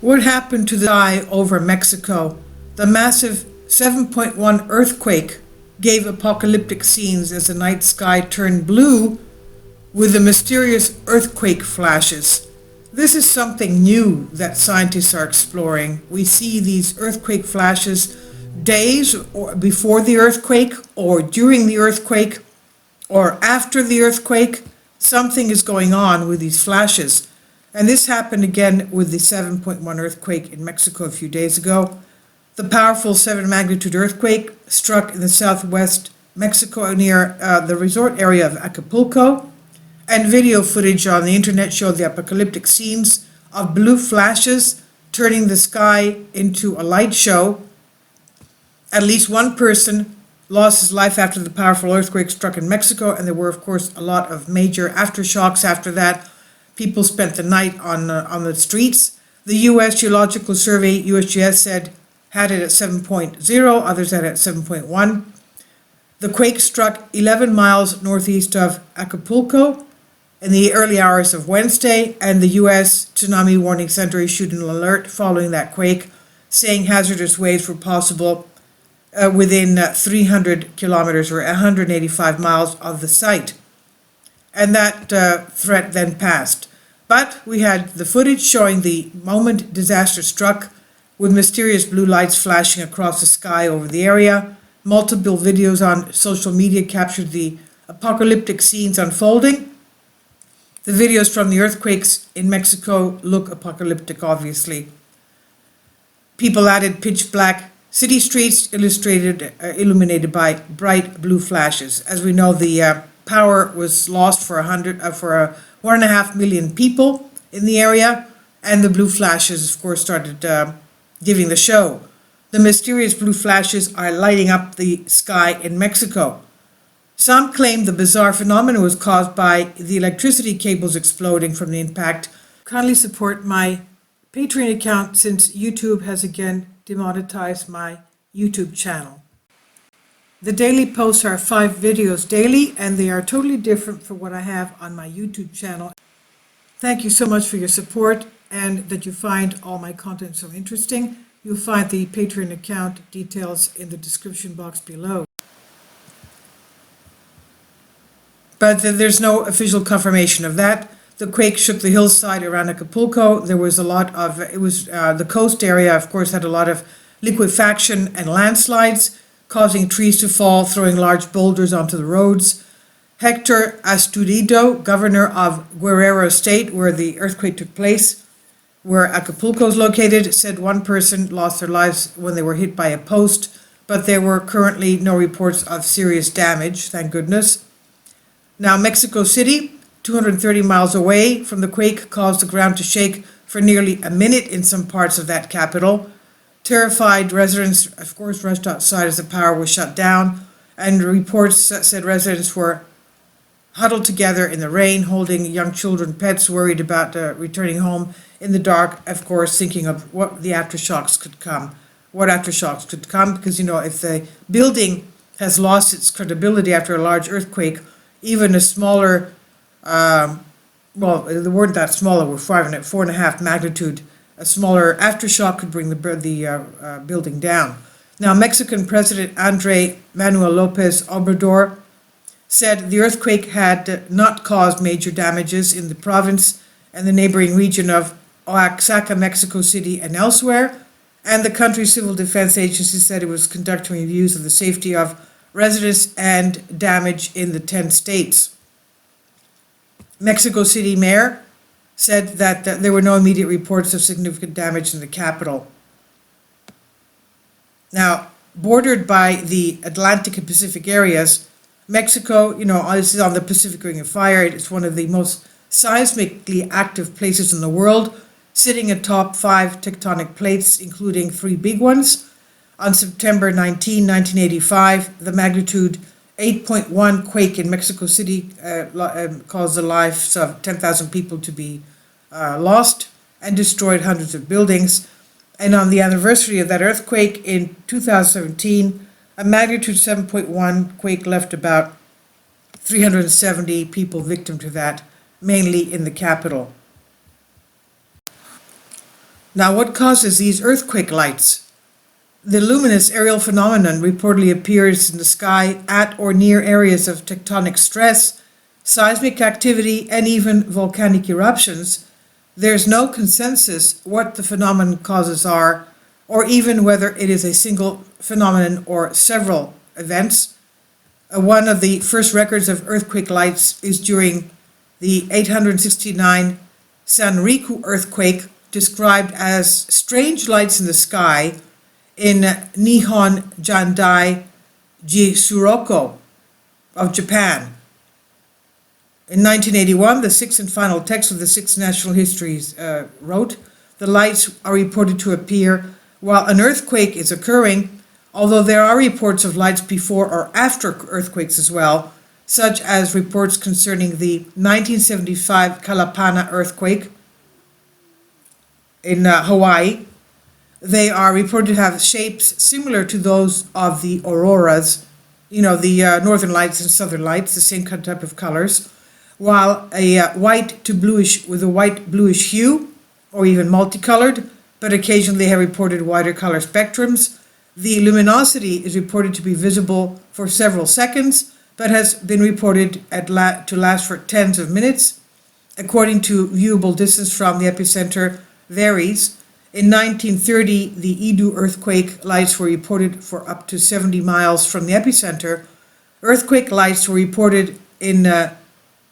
What happened to the sky over Mexico? The massive 7.1 earthquake gave apocalyptic scenes as the night sky turned blue with the mysterious earthquake flashes. This is something new that scientists are exploring. We see these earthquake flashes days or before the earthquake, or during the earthquake, or after the earthquake. Something is going on with these flashes. And this happened again with the 7.1 earthquake in Mexico a few days ago. The powerful 7 magnitude earthquake struck in the southwest Mexico near the resort area of Acapulco. And video footage on the internet showed the apocalyptic scenes of blue flashes turning the sky into a light show. At least one person lost his life after the powerful earthquake struck in Mexico, and there were, of course, a lot of major aftershocks after that. People spent the night on the streets. The U.S. Geological Survey, USGS, had it at 7.0, others had it at 7.1. The quake struck 11 miles northeast of Acapulco in the early hours of Wednesday, and the U.S. Tsunami Warning Center issued an alert following that quake, saying hazardous waves were possible within 300 kilometers or 185 miles of the site. And that threat then passed. But we had the footage showing the moment disaster struck, with mysterious blue lights flashing across the sky over the area. Multiple videos on social media captured the apocalyptic scenes unfolding. The videos from the earthquakes in Mexico look apocalyptic, obviously. People added pitch black city streets illuminated by bright blue flashes. As we know, the power was lost for 1.5 million people in the area, and the blue flashes, of course, started giving the show. The mysterious blue flashes are lighting up the sky in Mexico. Some claim the bizarre phenomenon was caused by the electricity cables exploding from the impact. Kindly support my Patreon account, since YouTube has again demonetized my YouTube channel. The daily posts are 5 videos daily, and they are totally different from what I have on my YouTube channel. Thank you so much for your support, and that you find all my content so interesting. You'll find the Patreon account details in the description box below. But there's no official confirmation of that. The quake shook the hillside around Acapulco. There was a lot of, the coast area, of course, had a lot of liquefaction and landslides, causing trees to fall, throwing large boulders onto the roads. Hector Astudillo, governor of Guerrero State, where the earthquake took place, where Acapulco is located, said one person lost their lives when they were hit by a post, but there were currently no reports of serious damage, thank goodness. Now, Mexico City, 230 miles away from the quake, caused the ground to shake for nearly a minute in some parts of that capital. Terrified residents, of course, rushed outside as the power was shut down, and reports said residents were huddled together in the rain, holding young children, pets, worried about returning home in the dark, of course, thinking of what the aftershocks could come. Because, if the building has lost its credibility after a large earthquake, even a smaller, they weren't that small, they were 4.5 magnitude, a smaller aftershock could bring the building down. Now, Mexican President Andrés Manuel López Obrador said the earthquake had not caused major damages in the province and the neighboring region of Oaxaca, Mexico City, and elsewhere. And the country's civil defense agency said it was conducting reviews of the safety of residents and damage in the 10 states. Mexico City mayor said that there were no immediate reports of significant damage in the capital. Now, bordered by the Atlantic and Pacific areas, Mexico, this is on the Pacific Ring of Fire. It's one of the most seismically active places in the world, sitting atop 5 tectonic plates, including 3 big ones. On September 19, 1985, the magnitude 8.1 quake in Mexico City caused the lives of 10,000 people to be lost and destroyed hundreds of buildings. And on the anniversary of that earthquake in 2017, a magnitude 7.1 quake left about 370 people victim to that, mainly in the capital. Now, what causes these earthquake lights? The luminous aerial phenomenon reportedly appears in the sky at or near areas of tectonic stress, seismic activity, and even volcanic eruptions. There's no consensus what the phenomenon causes are, or even whether it is a single phenomenon or several events. One of the first records of earthquake lights is during the 869 Sanriku earthquake, described as strange lights in the sky in Nihon Jandai Jisuroko of Japan. In 1981, the sixth and final text of the Six National Histories wrote, the lights are reported to appear while an earthquake is occurring, although there are reports of lights before or after earthquakes as well, such as reports concerning the 1975 Kalapana earthquake in Hawaii. They are reported to have shapes similar to those of the auroras, the northern lights and southern lights, the same type of colors, while a white to bluish with a white bluish hue, or even multicolored, but occasionally they have reported wider color spectrums. The luminosity is reported to be visible for several seconds, but has been reported to last for tens of minutes. According to viewable distance from the epicenter varies. In 1930, the Idu earthquake lights were reported for up to 70 miles from the epicenter. Earthquake lights were reported in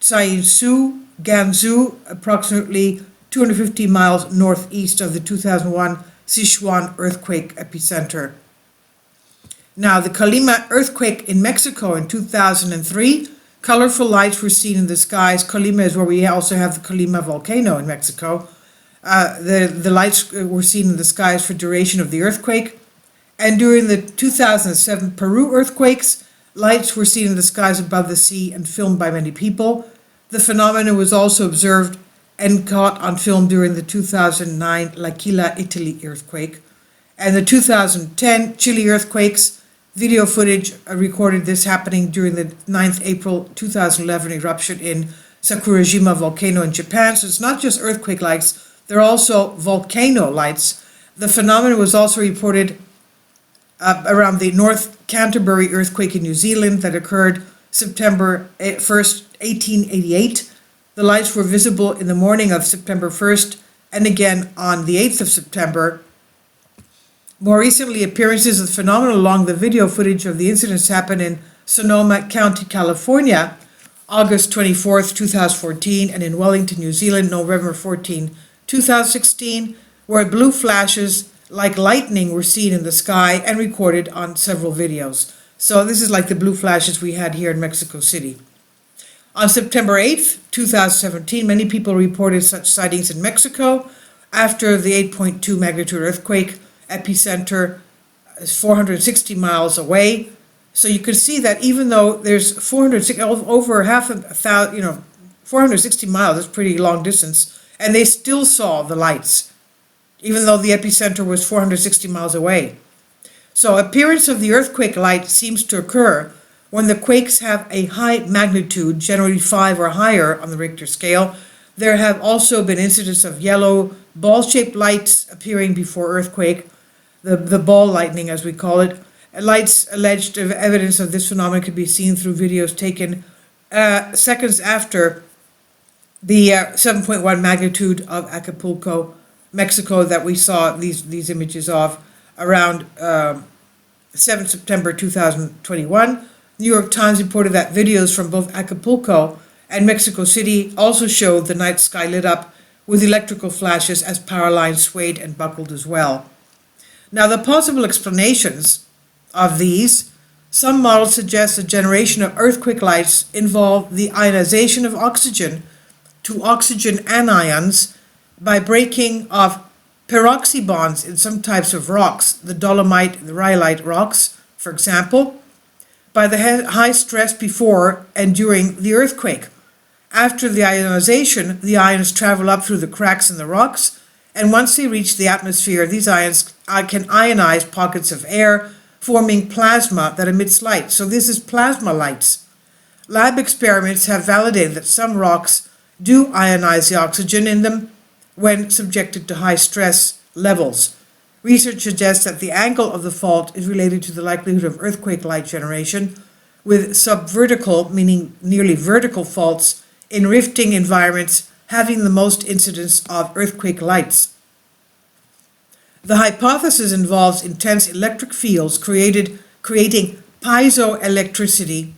Tsainsu, Gansu, approximately 250 miles northeast of the 2001 Sichuan earthquake epicenter. Now, the Colima earthquake in Mexico in 2003, colorful lights were seen in the skies. Colima is where we also have the Colima volcano in Mexico. The lights were seen in the skies for duration of the earthquake. And during the 2007 Peru earthquakes, lights were seen in the skies above the sea and filmed by many people. The phenomenon was also observed and caught on film during the 2009 L'Aquila, Italy earthquake. And the 2010 Chile earthquakes, video footage recorded this happening during the 9th April 2011 eruption in Sakurajima volcano in Japan. So it's not just earthquake lights, they're also volcano lights. The phenomenon was also reported around the North Canterbury earthquake in New Zealand that occurred September 1st, 1888. The lights were visible in the morning of September 1st and again on the 8th of September. More recently, appearances of the phenomenon along the video footage of the incidents happened in Sonoma County, California, August 24th, 2014, and in Wellington, New Zealand, November 14, 2016, where blue flashes like lightning were seen in the sky and recorded on several videos. So this is like the blue flashes we had here in Mexico City. On September 8th, 2017, many people reported such sightings in Mexico after the 8.2 magnitude earthquake. Epicenter is 460 miles away. So you can see that even though there's 460 miles, that's pretty long distance, and they still saw the lights, even though the epicenter was 460 miles away. So appearance of the earthquake light seems to occur when the quakes have a high magnitude, generally 5 or higher on the Richter scale. There have also been incidents of yellow ball-shaped lights appearing before earthquake, the ball lightning as we call it. Lights alleged evidence of this phenomenon could be seen through videos taken seconds after the 7.1 magnitude of Acapulco, Mexico, that we saw these images of around 7 September 2021. New York Times reported that videos from both Acapulco and Mexico City also showed the night sky lit up with electrical flashes as power lines swayed and buckled as well. Now, the possible explanations of these, some models suggest the generation of earthquake lights involve the ionization of oxygen to oxygen anions by breaking of peroxy bonds in some types of rocks, the dolomite, the rhyolite rocks, for example, by the high stress before and during the earthquake. After the ionization, the ions travel up through the cracks in the rocks, and once they reach the atmosphere, these ions can ionize pockets of air, forming plasma that emits light. So this is plasma lights. Lab experiments have validated that some rocks do ionize the oxygen in them when subjected to high stress levels. Research suggests that the angle of the fault is related to the likelihood of earthquake light generation, with subvertical, meaning nearly vertical faults in rifting environments having the most incidence of earthquake lights. The hypothesis involves intense electric fields creating piezoelectricity.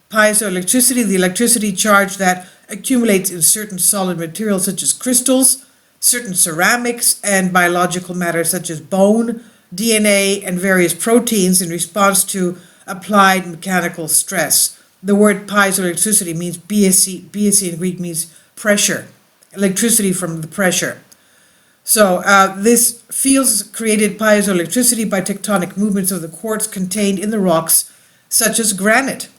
Piezoelectricity, the electricity charge that accumulates in certain solid materials such as crystals, certain ceramics, and biological matter such as bone, DNA, and various proteins in response to applied mechanical stress. The word piezoelectricity means BSc in Greek means pressure, electricity from the pressure. So this fields created piezoelectricity by tectonic movements of the quartz contained in the rocks, such as granite.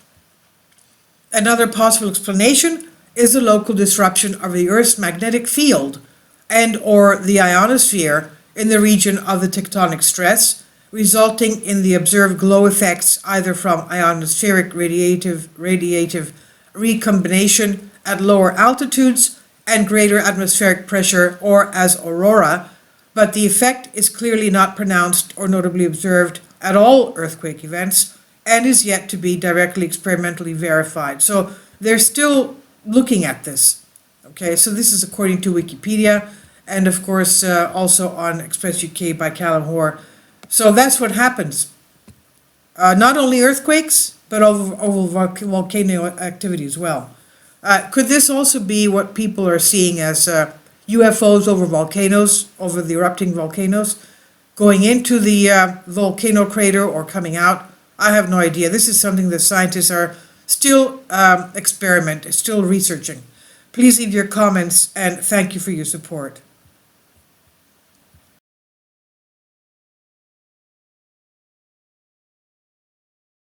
Another possible explanation is the local disruption of the Earth's magnetic field and or the ionosphere in the region of the tectonic stress, resulting in the observed glow effects either from ionospheric radiative recombination at lower altitudes and greater atmospheric pressure, or as aurora, but the effect is clearly not pronounced or notably observed at all earthquake events and is yet to be directly experimentally verified. So they're still looking at this. Okay, so this is according to Wikipedia, and of course also on Express UK by Callum Hoare. So that's what happens. Not only earthquakes, but over volcano activity as well. Could this also be what people are seeing as UFOs over volcanoes, over the erupting volcanoes, going into the volcano crater or coming out? I have no idea. This is something that scientists are still still researching. Please leave your comments, and thank you for your support.